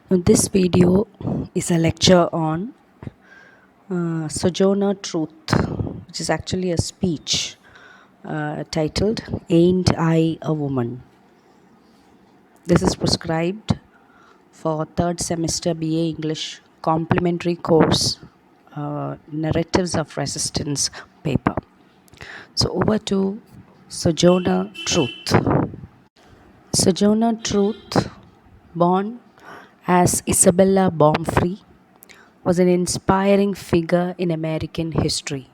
This video is a lecture on Sojourner Truth, which is actually a speech titled Ain't I a Woman? This is prescribed for third semester BA English complementary course Narratives of Resistance paper. So over to Sojourner Truth. Sojourner Truth, born as Isabella Baumfree, was an inspiring figure in American history,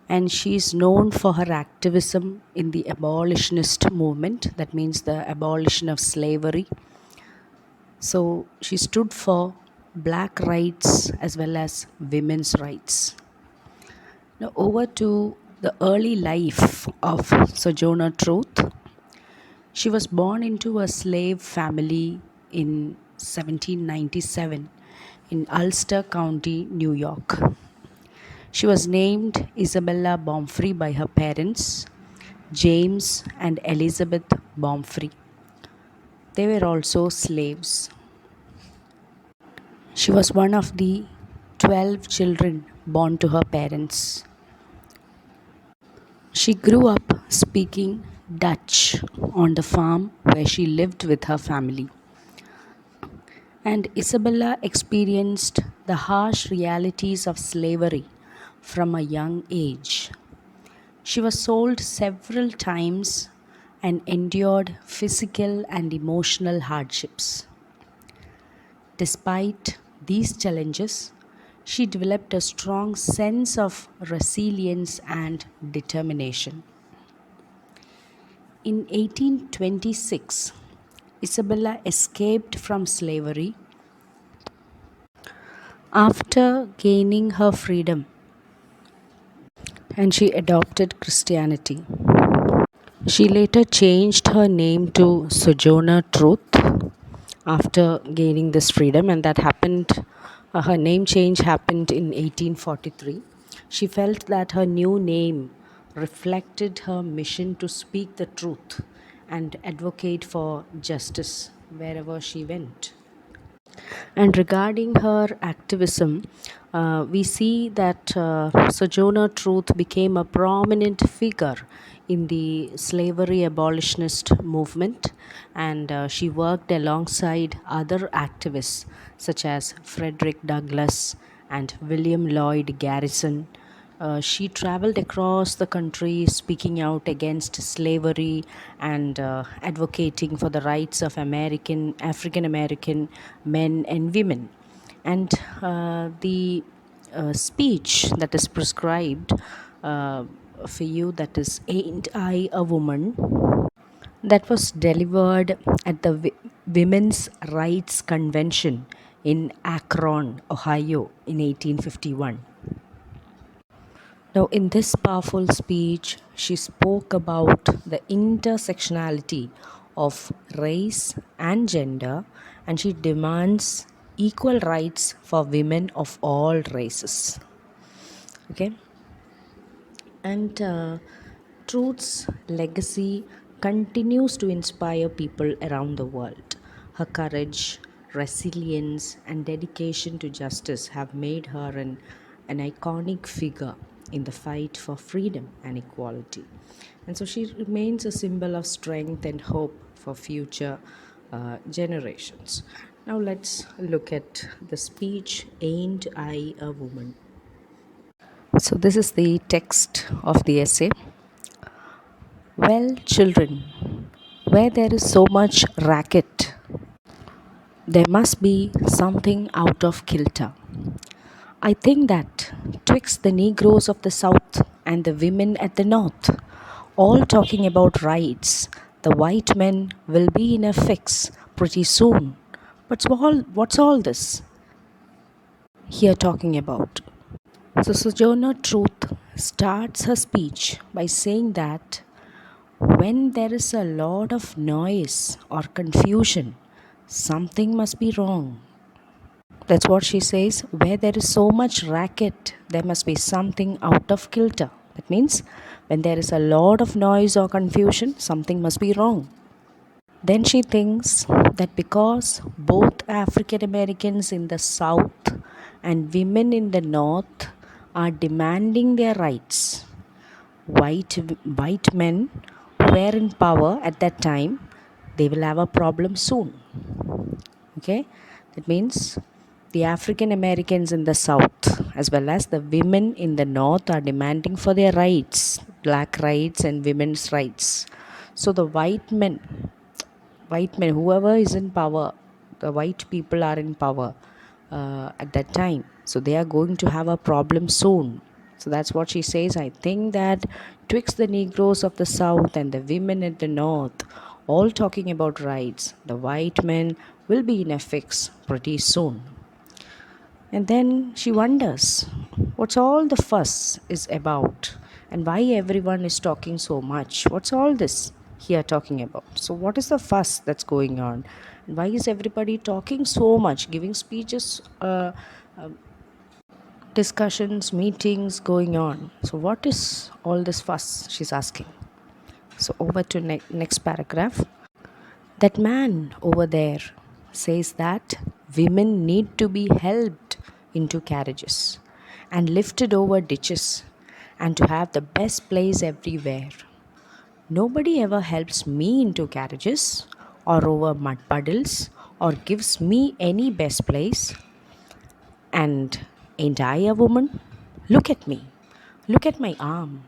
and she is known for her activism in the abolitionist movement, that means the abolition of slavery. So she stood for black rights as well as women's rights. Now, over to the early life of Sojourner Truth. She was born into a slave family in 1797 in Ulster County, New York. She was named Isabella Baumfree by her parents, James and Elizabeth Baumfree. They were also slaves. She was one of the 12 children born to her parents. She grew up speaking Dutch on the farm where she lived with her family. And Isabella experienced the harsh realities of slavery from a young age. She was sold several times and endured physical and emotional hardships. Despite these challenges, she developed a strong sense of resilience and determination. In 1826, Isabella escaped from slavery after gaining her freedom, and she adopted Christianity. She later changed her name to Sojourner Truth after gaining this freedom, and that happened. Her name change happened in 1843. She felt that her new name reflected her mission to speak the truth and advocate for justice wherever she went. And regarding her activism, we see that Sojourner Truth became a prominent figure in the slavery abolitionist movement, and she worked alongside other activists such as Frederick Douglass and William Lloyd Garrison. She traveled across the country speaking out against slavery and advocating for the rights of African American men and women. And the speech that is prescribed for you, that is Ain't I a Woman, that was delivered at the Women's Rights Convention in Akron, Ohio in 1851. Now, in this powerful speech, she spoke about the intersectionality of race and gender, and she demands equal rights for women of all races. Okay, and Truth's legacy continues to inspire people around the world. Her courage, resilience, and dedication to justice have made her an iconic figure in the fight for freedom and equality. And so she remains a symbol of strength and hope for future generations. Now let's look at the speech, Ain't I a Woman? So, this is the text of the essay. Well, children, where there is so much racket, there must be something out of kilter. I think that twixt the Negroes of the South and the women at the North, all talking about rights, the white men will be in a fix pretty soon. But what's all this here talking about? So, Sojourner Truth starts her speech by saying that when there is a lot of noise or confusion, something must be wrong. That's what she says. Where there is so much racket, there must be something out of kilter. That means when there is a lot of noise or confusion, something must be wrong. Then she thinks that because both African Americans in the South and women in the North are demanding their rights, white men who were in power at that time, they will have a problem soon. Okay, that means the African Americans in the South as well as the women in the North are demanding for their rights, black rights and women's rights. So the white men, whoever is in power, the white people are in power at that time, so they are going to have a problem soon. So that's what she says. I think that twixt the Negroes of the South and the women at the North all talking about rights, the white men will be in a fix pretty soon. And then she wonders what's all the fuss is about and why everyone is talking so much. What's all this here talking about? So, what is the fuss that's going on? And why is everybody talking so much, giving speeches, discussions, meetings going on? So, what is all this fuss? She's asking. So, over to next paragraph. That man over there says that women need to be helped into carriages and lifted over ditches and to have the best place everywhere. Nobody ever helps me into carriages or over mud puddles or gives me any best place. And ain't I a woman? Look at me. Look at my arm.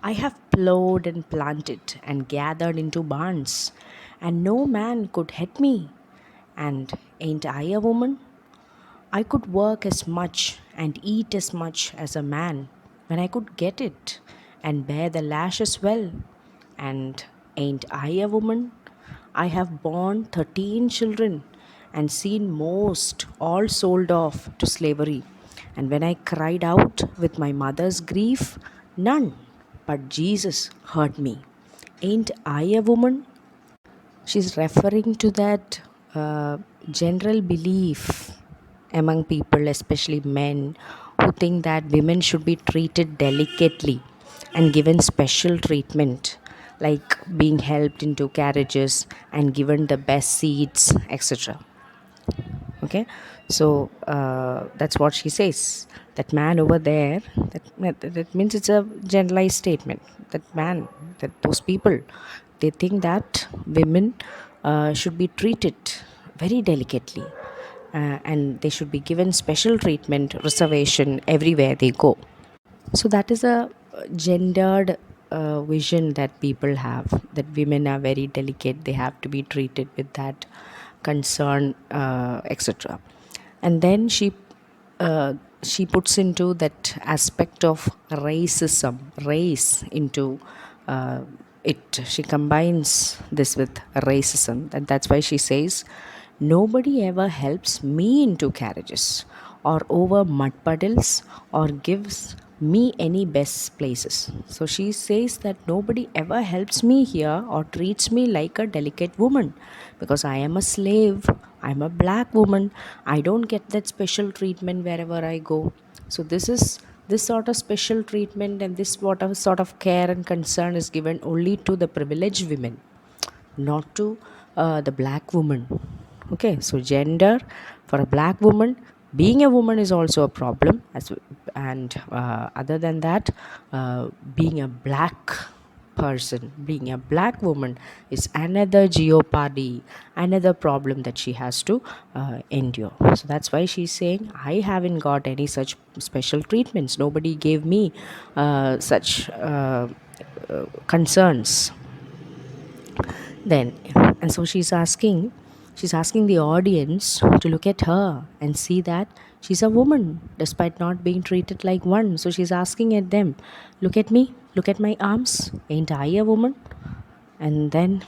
I have plowed and planted and gathered into barns, and no man could hit me. And ain't I a woman? I could work as much and eat as much as a man when I could get it, and bear the lash as well. And ain't I a woman? I have borne 13 children and seen most all sold off to slavery. And when I cried out with my mother's grief, none but Jesus heard me. Ain't I a woman? She's referring to that general belief among people, especially men, who think that women should be treated delicately and given special treatment, like being helped into carriages and given the best seats, etc. Okay, so that's what she says. That man over there, that means it's a generalized statement. That man, that those people, they think that women should be treated very delicately, and they should be given special treatment, reservation everywhere they go. So that is a gendered vision that people have, that women are very delicate, they have to be treated with that concern, etc. And then she puts into that aspect of racism, race into it. She combines this with racism, and that's why she says, nobody ever helps me into carriages or over mud puddles or gives me any best places. So she says that nobody ever helps me here or treats me like a delicate woman because I am a slave, I'm a black woman, I don't get that special treatment wherever I go. So this sort of special treatment and this sort of care and concern is given only to the privileged women, not to the black woman. Okay, so gender for a black woman, being a woman is also a problem, and other than that, being a black person, being a black woman is another jeopardy, another problem that she has to endure. So that's why she's saying, I haven't got any such special treatments, nobody gave me such concerns then. And so she's asking the audience to look at her and see that she's a woman despite not being treated like one. So she's asking at them, look at me, look at my arms, ain't I a woman? And then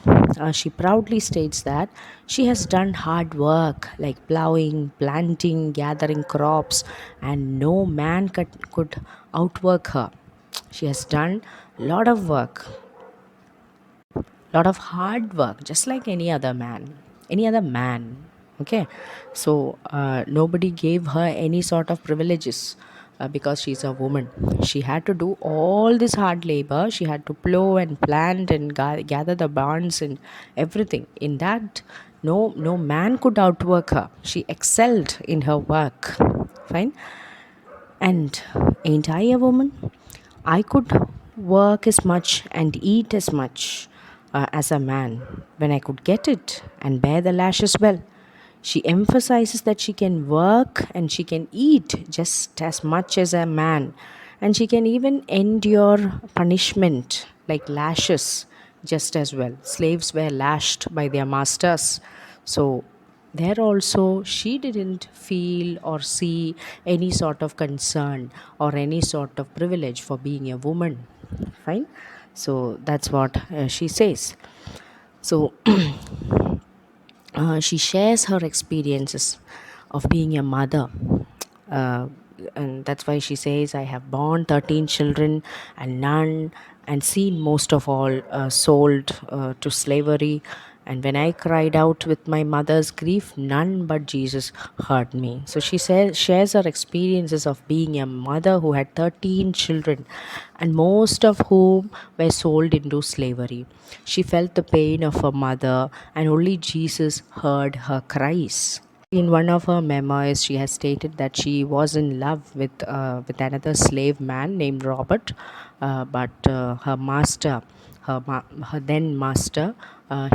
she proudly states that she has done hard work like plowing, planting, gathering crops, and no man could outwork her. She has done a lot of work, lot of hard work, just like any other man. Okay, so nobody gave her any sort of privileges because she's a woman. She had to do all this hard labor. She had to plow and plant and gather the barns and everything. In that, no man could outwork her. She excelled in her work. Fine. And ain't I a woman? I could work as much and eat as much as a man when I could get it and bear the lash as well. She emphasizes that she can work and she can eat just as much as a man, and she can even endure punishment like lashes just as well. Slaves were lashed by their masters. So there also she didn't feel or see any sort of concern or any sort of privilege for being a woman. Fine. So that's what she says. So she shares her experiences of being a mother. Uh, and that's why she says, I have born 13 children and none, and seen most of all sold to slavery. And when I cried out with my mother's grief, none but Jesus heard me. So she says, shares her experiences of being a mother who had 13 children, and most of whom were sold into slavery. She felt the pain of her mother, and only Jesus heard her cries. In one of her memoirs, she has stated that she was in love with another slave man named Robert, but her master, her then master,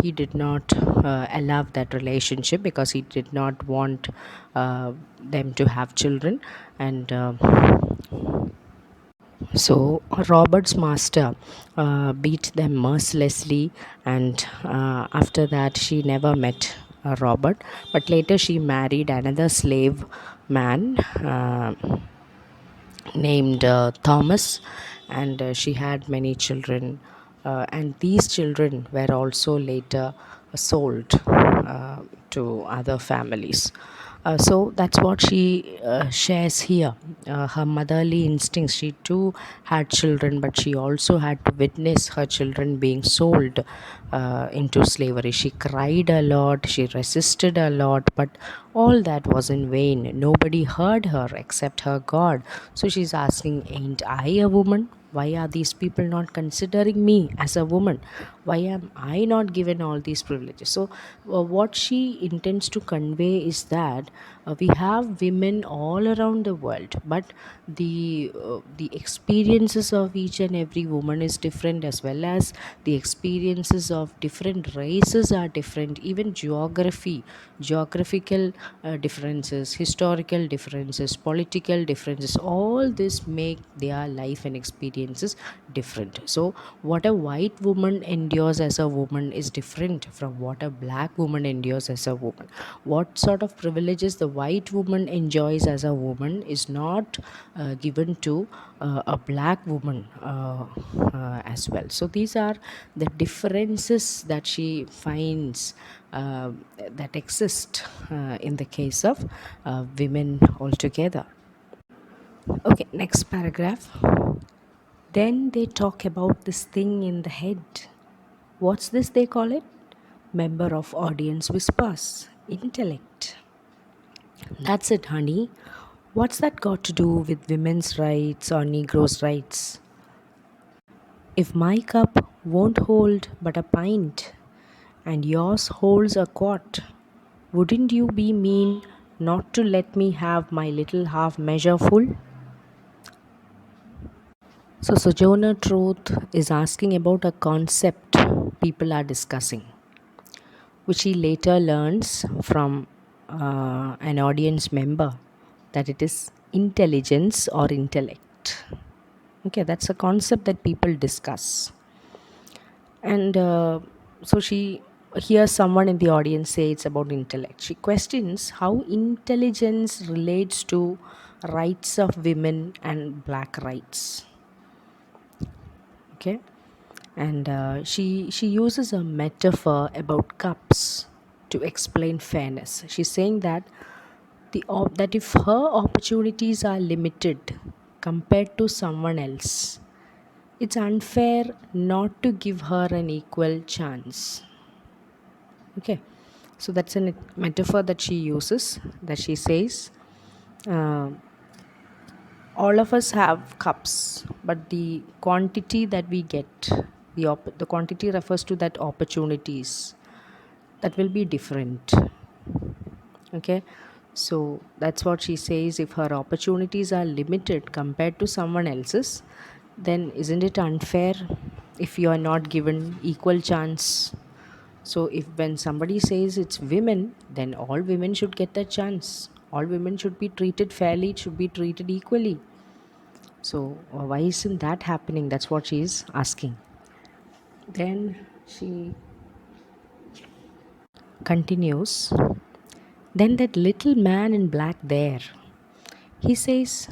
he did not allow that relationship because he did not want them to have children, and so Robert's master beat them mercilessly, and after that, she never met Robert. But later, she married another slave man named Thomas, and she had many children. And these children were also later sold to other families. So that's what she shares here. Her motherly instincts. She too had children, but she also had to witness her children being sold into slavery. She cried a lot, she resisted a lot, but all that was in vain. Nobody heard her except her God. So she's asking, ain't I a woman? Why are these people not considering me as a woman? Why am I not given all these privileges? So what she intends to convey is that we have women all around the world, but the experiences of each and every woman is different, as well as the experiences of different races are different. Even geographical differences, historical differences, political differences, all this make their life and experiences different. So what a white woman endures as a woman is different from what a black woman endures as a woman. What sort of privileges the white woman enjoys as a woman is not given to a black woman as well. So these are the differences that she finds that exist in the case of women altogether. Okay, next paragraph. Then they talk about this thing in the head. What's this they call it? Member of audience whispers. Intellect. That's it, honey. What's that got to do with women's rights or Negroes' rights? If my cup won't hold but a pint, and yours holds a quart, wouldn't you be mean not to let me have my little half measure full? So, Sojourner Truth is asking about a concept people are discussing, which he later learns from an audience member that it is intelligence or intellect. Okay, that's a concept that people discuss. And so she hears someone in the audience say it's about intellect. She questions how intelligence relates to rights of women and black rights. Okay, and she uses a metaphor about cups to explain fairness. She's saying that that if her opportunities are limited compared to someone else, it's unfair not to give her an equal chance. Okay, so that's a metaphor that she uses, that she says, uh, all of us have cups, but the quantity that we get, the quantity refers to that opportunities that will be different. Okay, so that's what she says. If her opportunities are limited compared to someone else's, then isn't it unfair if you are not given equal chance? So if when somebody says it's women, then all women should get that chance. All women should be treated fairly, should be treated equally. So why isn't that happening? That's what she is asking. Then she continues. Then that little man in black there, he says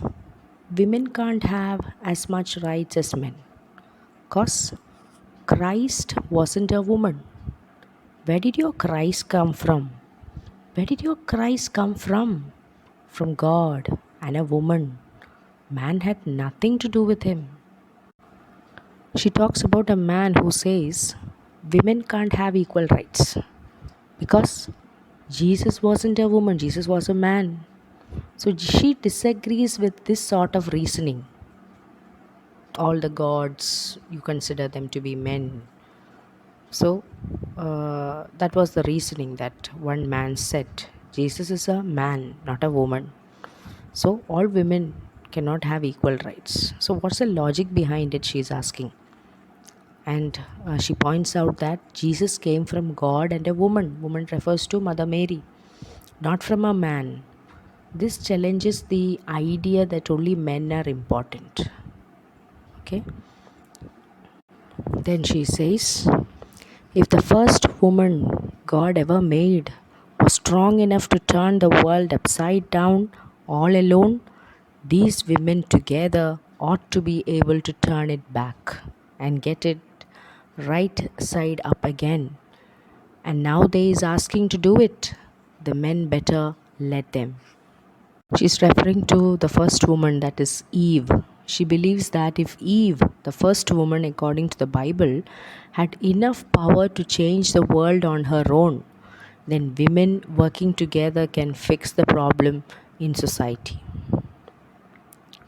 women can't have as much rights as men. Cause Christ wasn't a woman. Where did your Christ come from? Where did your Christ come from? From God and a woman. Man had nothing to do with him. She talks about a man who says women can't have equal rights because Jesus wasn't a woman, Jesus was a man. So she disagrees with this sort of reasoning. All the gods, you consider them to be men. So that was the reasoning that one man said. Jesus is a man, not a woman. So all women cannot have equal rights. So what's the logic behind it, she's asking. And she points out that Jesus came from God and a woman. Woman refers to Mother Mary, not from a man. This challenges the idea that only men are important. Okay. Then she says, if the first woman God ever made was strong enough to turn the world upside down all alone, these women together ought to be able to turn it back and get it right side up again. And now they is asking to do it. The men better let them. She's referring to the first woman, that is Eve. She believes that if Eve, the first woman according to the Bible, had enough power to change the world on her own, then women working together can fix the problem in society.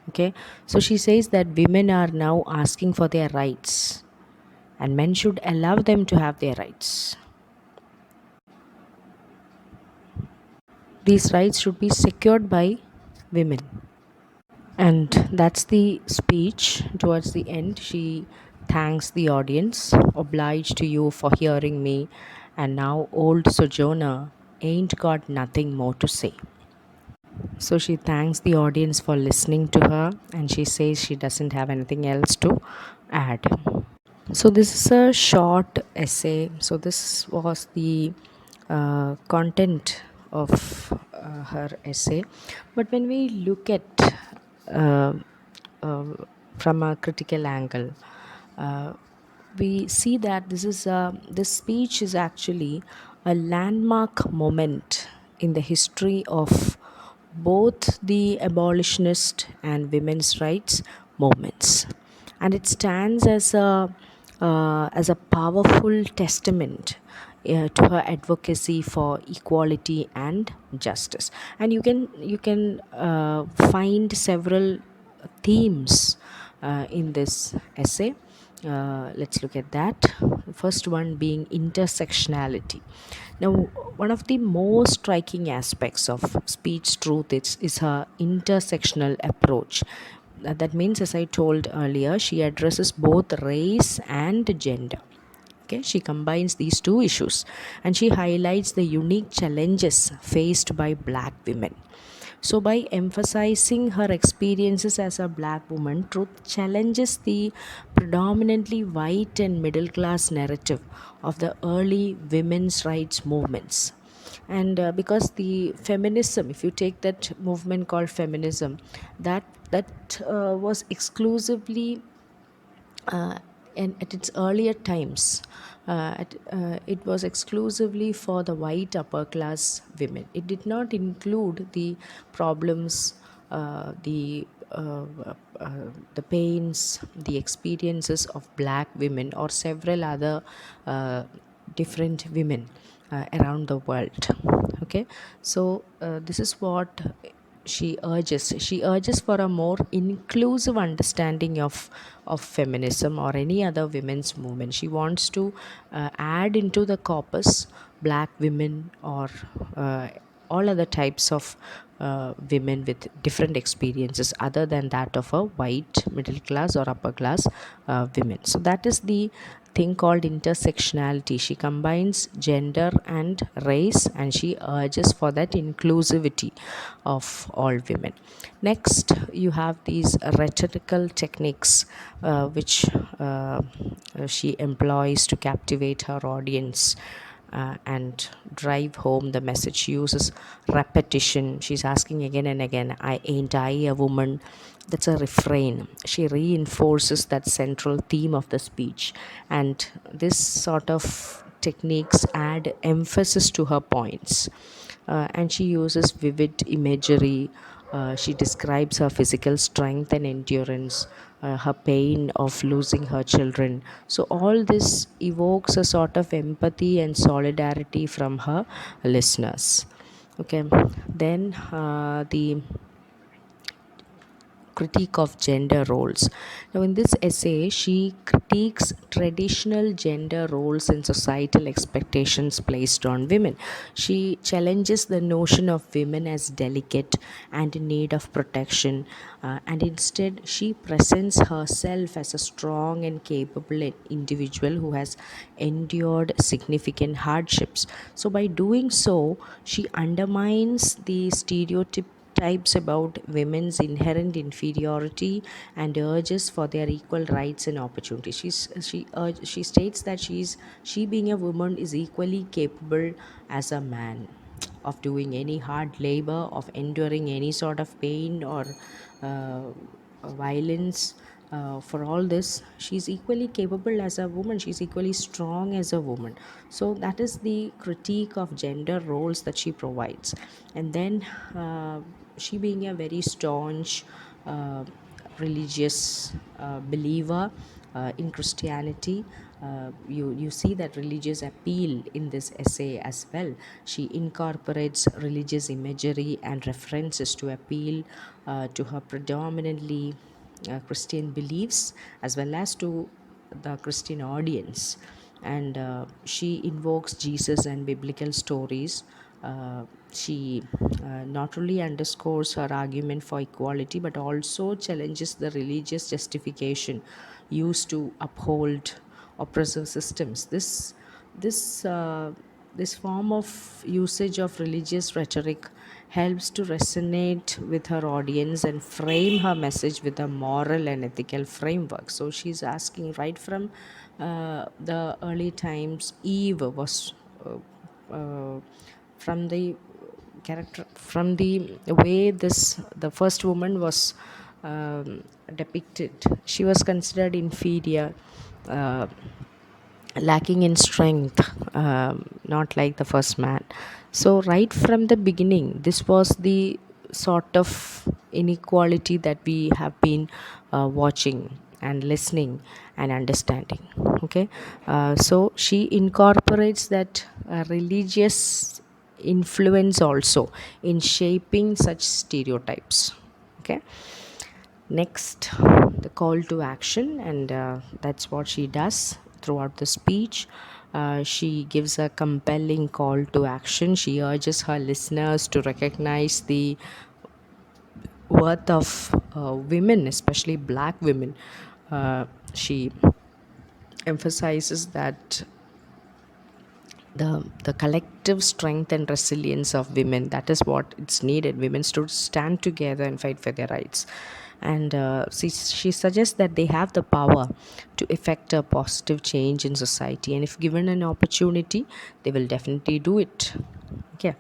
Okay, so she says that women are now asking for their rights and men should allow them to have their rights. These rights should be secured by women. And that's the speech. Towards the end, she thanks the audience. Obliged to you for hearing me. And now, old Sojourner ain't got nothing more to say. So she thanks the audience for listening to her and she says she doesn't have anything else to add. So this is a short essay. So this was the content of her essay. But when we look at uh, uh, from a critical angle, uh, we see that this speech is actually a landmark moment in the history of both the abolitionist and women's rights movements, and it stands as a powerful testament to her advocacy for equality and justice. And you can find several themes in this essay. Let's look at that. The first one being intersectionality. Now, one of the most striking aspects of speech truth is her intersectional approach. That means, as I told earlier, she addresses both race and gender. Okay, she combines these two issues and she highlights the unique challenges faced by black women. So, by emphasizing her experiences as a black woman, Truth challenges the predominantly white and middle class narrative of the early women's rights movements. And because the feminism, if you take that movement called feminism, that was exclusively and at its earlier times, it was exclusively for the white upper class women. It did not include the problems, the pains, the experiences of black women or several other different women around the world. Okay, so this is what she urges for a more inclusive understanding of feminism or any other women's movement. She wants to add into the corpus black women or uh, all other types of women with different experiences other than that of a white middle class or upper class women. So that is the thing called intersectionality. She combines gender and race, and she urges for that inclusivity of all women. Next, you have these rhetorical techniques which she employs to captivate her audience and drive home the message. She uses repetition. She's asking again and again, ain't I a woman? That's a refrain. She reinforces that central theme of the speech, and this sort of techniques add emphasis to her points. And she uses vivid imagery. She describes her physical strength and endurance, her pain of losing her children. So, all this evokes a sort of empathy and solidarity from her listeners. Okay, then the critique of gender roles. Now, in this essay, she critiques traditional gender roles and societal expectations placed on women. She challenges the notion of women as delicate and in need of protection, and instead, she presents herself as a strong and capable individual who has endured significant hardships. So, by doing so, she undermines the stereotypes about women's inherent inferiority and urges for their equal rights and opportunities. She states that she being a woman is equally capable as a man of doing any hard labor, of enduring any sort of pain or uh, violence. For all this, she's equally capable as a woman, she's equally strong as a woman. So that is the critique of gender roles that she provides. And then she being a very staunch religious believer in Christianity, you see that religious appeal in this essay as well. She incorporates religious imagery and references to appeal to her predominantly Christian beliefs as well as to the Christian audience. And she invokes Jesus and biblical stories. She not only underscores her argument for equality but also challenges the religious justification used to uphold oppressive systems. This form of usage of religious rhetoric helps to resonate with her audience and frame her message with a moral and ethical framework. So she's asking right from the early times. Eve was from the character, from the way the first woman was depicted, she was considered inferior, uh, lacking in strength, not like the first man. So, right from the beginning, this was the sort of inequality that we have been watching and listening and understanding. Okay, so she incorporates that religious influence also in shaping such stereotypes. Okay, next, the call to action, and that's what she does throughout the speech. She gives a compelling call to action. She urges her listeners to recognize the worth of women, especially black women. She emphasizes that the collective strength and resilience of women, that is what it's needed. Women should stand together and fight for their rights. And she suggests that they have the power to effect a positive change in society, and if given an opportunity they will definitely do it. Okay,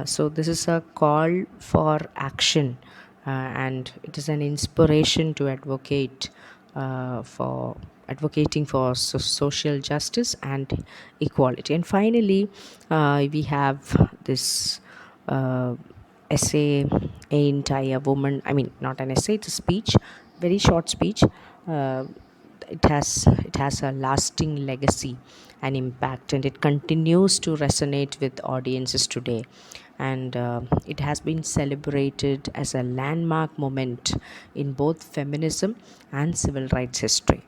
so this is a call for action, and it is an inspiration to for advocating for social justice and equality. And finally, we have this essay, Ain't I a Woman? I mean, not an essay, it's a speech, very short speech. uh, it has a lasting legacy and impact, and it continues to resonate with audiences today. And it has been celebrated as a landmark moment in both feminism and civil rights history.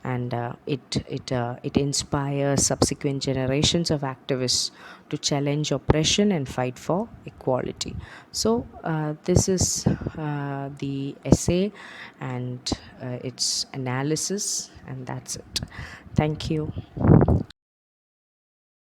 And it inspires subsequent generations of activists to challenge oppression and fight for equality. So this is the essay and its analysis, and that's it. Thank you.